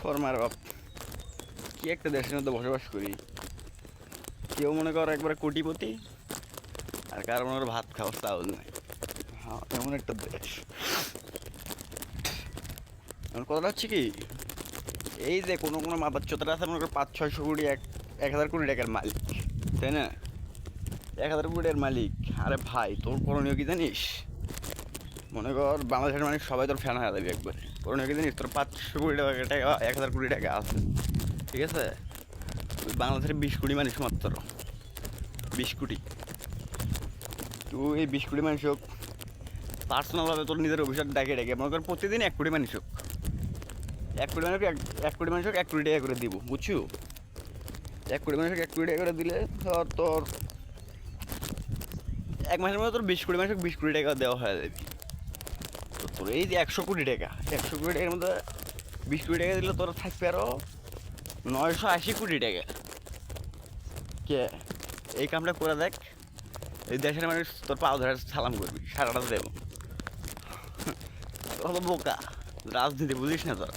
Former বাপ, কি একটা দেশের মধ্যে বসবাস করি। কেউ মনে কর একবারে কোটিপতি, আর কারো মনে কর ভাত খাওয়ার চাউল নাই। হ্যাঁ, এমন একটা দেশ। এখন কথাটা হচ্ছে কি, এই যে কোনো কোনো মাথার চোতারা আছে মনে কর 500-600 কোটি, 1,000 কোটি টাকার মালিক, তাই না? 1,000 কোটি টাকার মালিক। আরে ভাই, তোর করণীয় কি জানিস? মনে কর বাংলাদেশের মানুষ সবাই তোর ফ্যান হয়ে যাবে একবারে। করণীয় কি জানিস? তোর 500 কোটি টাকা, 1,000 কোটি টাকা আছে, ঠিক আছে? বাংলাদেশের 20 কোটি মানুষ মাত্র, 20 কোটি। তুই এই 20 কোটি মানুষ হোক পার্সোনালভাবে তোর নিজের অভিশাপ ডেকে ডেকে মনে কর প্রতিদিন 1 কোটি মানুষ হোক, 1 কোটি মানুষ, 1 কোটি মানুষ হোক 1 কোটি টাকা করে দিব, বুঝছো? 1 কোটি মানুষ 1 কোটি টাকা করে দিলে ধর তোর 1 মাসের মধ্যে তোর 20 কোটি মানুষ 20 কোটি টাকা দেওয়া হয়ে যাবে। তো তোর এই যে 100 কোটি টাকা, 100 কোটি টাকার মধ্যে 20 কোটি টাকা দিলে তোর থাকবে আরো 980 কোটি টাকা। কে এই কামটা করে দেখ, এই দেশের মানুষ তোর পাও ধরে সালাম করবি, সারাটা দেব। তোর বোকা, রাজনীতি বুঝিস না তোর।